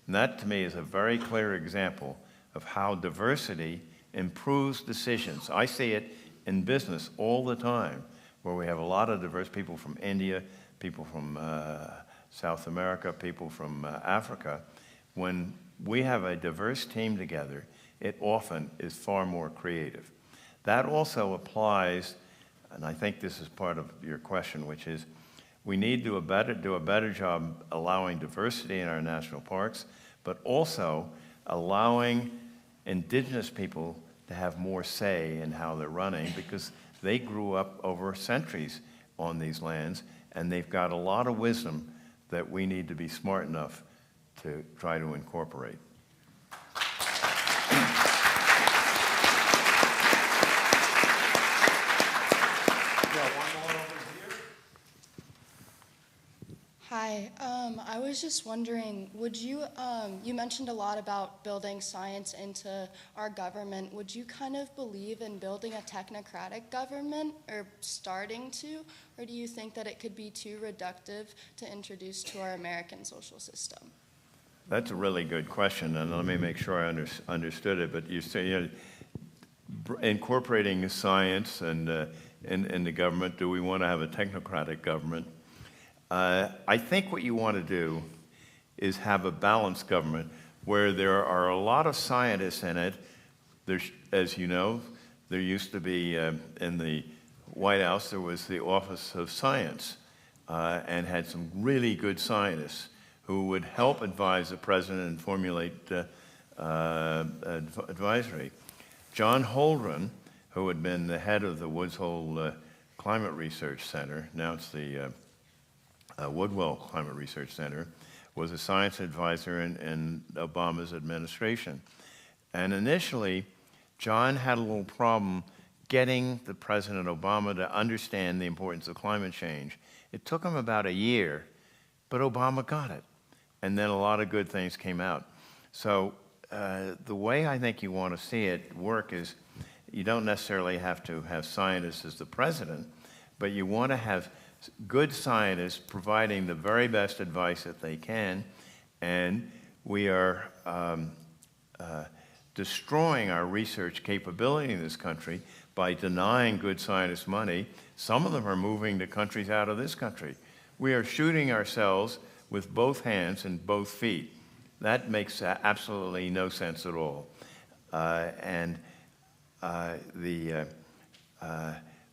And that, to me, is a very clear example of how diversity improves decisions. I see it in business all the time, where we have a lot of diverse people from India, people from South America, people from Africa. When we have a diverse team together, it often is far more creative. That also applies, and I think this is part of your question, which is we need to do a better job allowing diversity in our national parks, but also allowing indigenous people to have more say in how they're running, because they grew up over centuries on these lands, and they've got a lot of wisdom that we need to be smart enough to try to incorporate. Hi, I was just wondering, would you, you mentioned a lot about building science into our government. Would you kind of believe in building a technocratic government, or starting to, or do you think that it could be too reductive to introduce to our American social system? That's a really good question, and let me make sure I understood it. But you say, incorporating science and in the government, do we want to have a technocratic government? I think what you want to do is have a balanced government where there are a lot of scientists in it. There's, as you know, there used to be in the White House, there was the Office of Science, and had some really good scientists who would help advise the president and formulate advisory. John Holdren, who had been the head of the Woods Hole Climate Research Center, now it's the Woodwell Climate Research Center, was a science advisor in Obama's administration. And initially, John had a little problem getting the President Obama to understand the importance of climate change. It took him about a year, but Obama got it. And then a lot of good things came out. So the way I think you want to see it work is you don't necessarily have to have scientists as the president, but you want to have good scientists providing the very best advice that they can, and we are destroying our research capability in this country by denying good scientists money. Some of them are moving to countries out of this country. We are shooting ourselves with both hands and both feet. That makes absolutely no sense at all.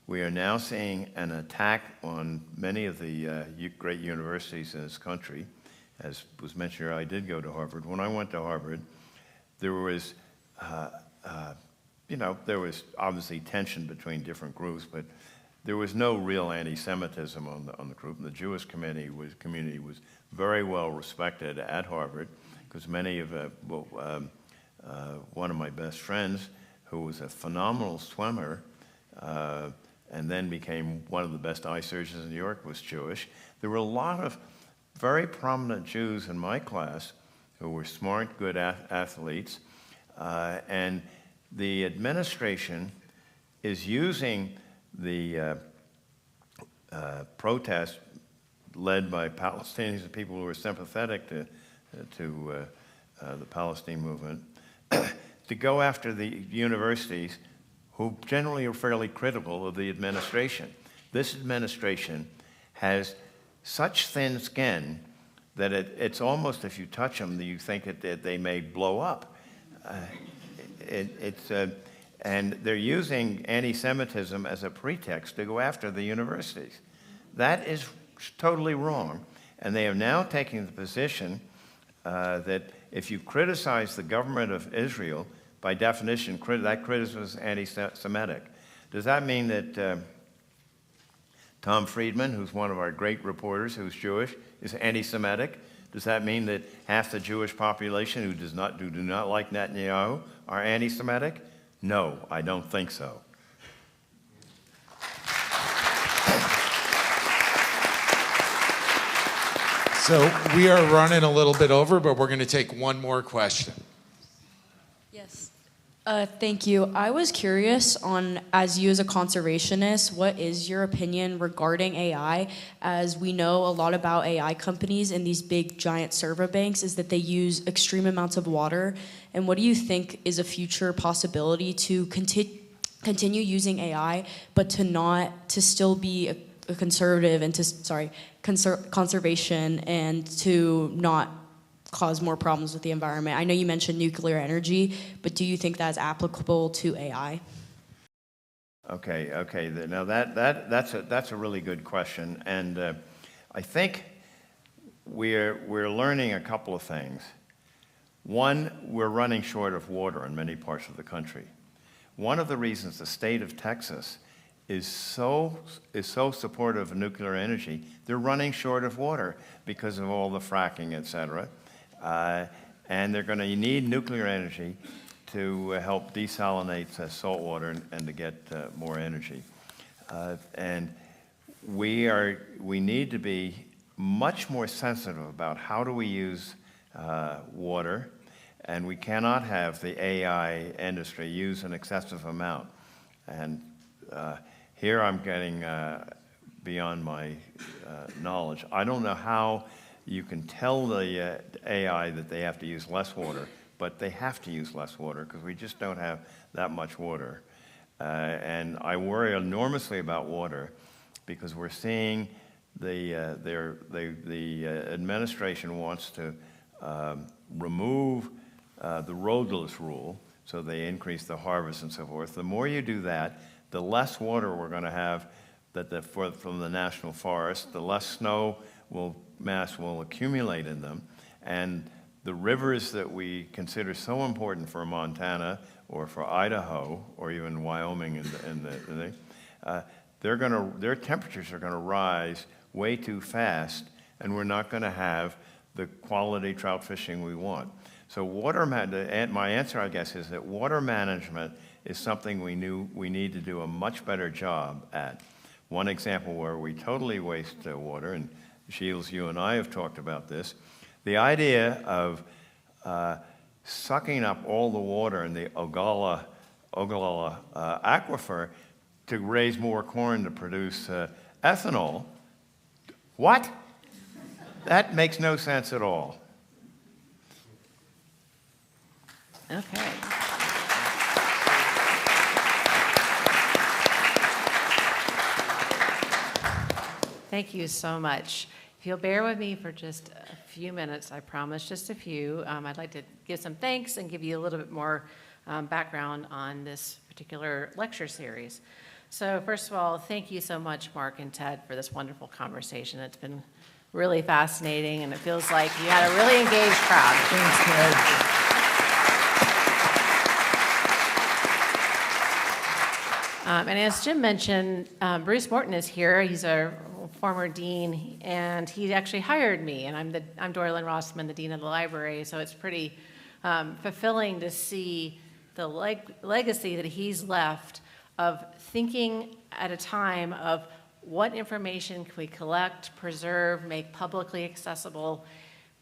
We are now seeing an attack on many of the great universities in this country. As was mentioned here, I did go to Harvard. When I went to Harvard, there was, there was obviously tension between different groups, but there was no real anti-Semitism on the group. And the Jewish community was very well respected at Harvard, because many of one of my best friends, who was a phenomenal swimmer, and then became one of the best eye surgeons in New York, was Jewish. There were a lot of very prominent Jews in my class who were smart, good athletes, and the administration is using the protest led by Palestinians and people who are sympathetic to the Palestine movement to go after the universities who generally are fairly critical of the administration. This administration has such thin skin that it's almost, if you touch them, you think that they may blow up. And they're using anti-Semitism as a pretext to go after the universities. That is totally wrong. And they are now taking the position that if you criticize the government of Israel, by definition, that criticism is anti-Semitic. Does that mean that Tom Friedman, who's one of our great reporters who's Jewish, is anti-Semitic? Does that mean that half the Jewish population who do not like Netanyahu are anti-Semitic? No, I don't think so. So we are running a little bit over, but we're going to take one more question. Yes. Thank you. I was curious on, as you as a conservationist, what is your opinion regarding AI? As we know a lot about AI companies and these big giant server banks is that they use extreme amounts of water. And what do you think is a future possibility to continue using AI, but to still be a conservative and conservation and to not cause more problems with the environment? I know you mentioned nuclear energy, but do you think that's applicable to AI? Okay. Now that's a really good question, and I think we're learning a couple of things. One, we're running short of water in many parts of the country. One of the reasons the state of Texas is so supportive of nuclear energy, they're running short of water because of all the fracking, et cetera. And they're going to need nuclear energy to help desalinate salt water and to get more energy. And we need to be much more sensitive about how do we use water, and we cannot have the AI industry use an excessive amount. And here I'm getting beyond my knowledge. I don't know how you can tell the AI that they have to use less water, but they have to use less water because we just don't have that much water. And I worry enormously about water because we're seeing the administration wants to remove the roadless rule, so they increase the harvest and so forth. The more you do that, the less water we're going to have from the national forest, the less snow mass will accumulate in them, and the rivers that we consider so important for Montana or for Idaho or even Wyoming their temperatures are going to rise way too fast, and we're not going to have the quality trout fishing we want. So my answer, I guess, is that water management is something we need to do a much better job at. One example where we totally waste water, and Shields, you and I have talked about this, the idea of sucking up all the water in the Ogallala aquifer to raise more corn to produce ethanol. What? That makes no sense at all. Okay. Thank you so much. If you'll bear with me for just a few minutes, I promise, just a few. I'd like to give some thanks and give you a little bit more background on this particular lecture series. So first of all, thank you so much, Mark and Ted, for this wonderful conversation. It's been really fascinating, and it feels like you had a really engaged crowd. Thanks, Ted. And as Jim mentioned, Bruce Morton is here. He's a former dean, and he actually hired me, and I'm Dorlyn Rossman, the dean of the library, so it's pretty fulfilling to see the legacy that he's left of thinking at a time of what information can we collect, preserve, make publicly accessible.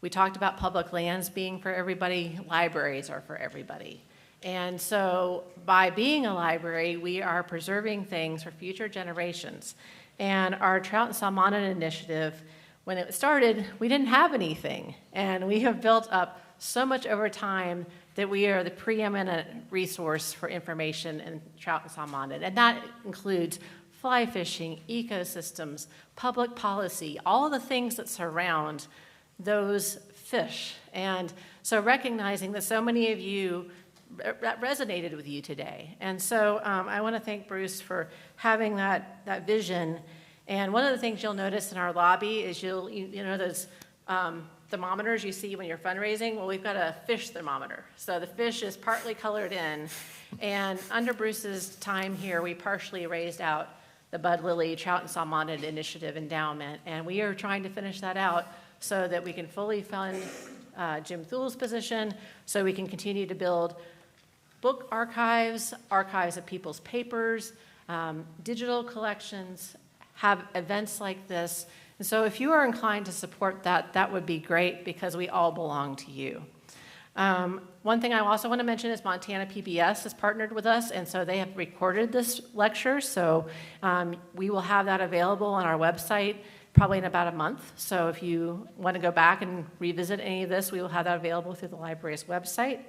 We talked about public lands being for everybody, libraries are for everybody. And so by being a library, we are preserving things for future generations. And our Trout and Salmonid initiative, when it started, we didn't have anything. And we have built up so much over time that we are the preeminent resource for information in trout and salmonid. And that includes fly fishing, ecosystems, public policy, all the things that surround those fish. And so recognizing that so many of you that resonated with you today. And so I want to thank Bruce for having that vision. And one of the things you'll notice in our lobby is you'll notice thermometers you see when you're fundraising. Well, we've got a fish thermometer. So the fish is partly colored in. And under Bruce's time here, we partially raised out the Bud Lilly Trout and Salmonid Initiative Endowment. And we are trying to finish that out so that we can fully fund Jim Thule's position, so we can continue to build book archives, archives of people's papers, digital collections, have events like this. And so if you are inclined to support that, that would be great, because we all belong to you. One thing I also want to mention is Montana PBS has partnered with us, and so they have recorded this lecture. So we will have that available on our website probably in about a month. So if you want to go back and revisit any of this, we will have that available through the library's website.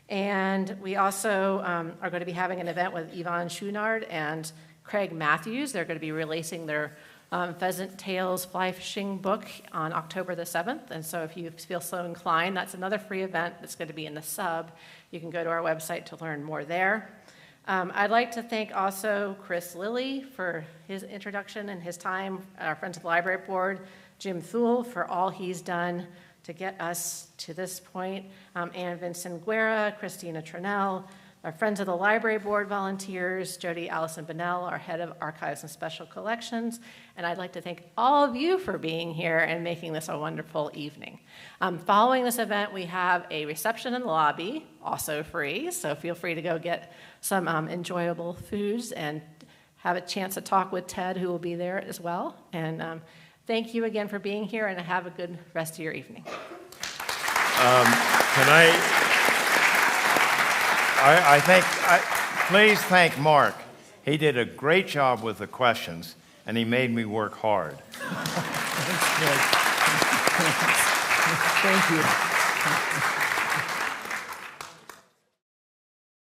And we also are going to be having an event with Yvonne Chouinard and Craig Matthews. They're going to be releasing their Pheasant Tales Fly Fishing book on October the 7th. And so if you feel so inclined, that's another free event that's going to be in the sub. You can go to our website to learn more there. I'd like to thank also Chris Lilly for his introduction and his time, our Friends of the Library Board, Jim Thule for all he's done to get us to this point, Ann Vincent Guerra, Christina Trinell, our Friends of the Library Board volunteers, Jody Allison Bonnell, our Head of Archives and Special Collections, and I'd like to thank all of you for being here and making this a wonderful evening. Following this event, we have a reception in the lobby, also free, so feel free to go get some enjoyable foods and have a chance to talk with Ted, who will be there as well. And thank you again for being here, and have a good rest of your evening. Please thank Mark. He did a great job with the questions, and he made me work hard. Thank you.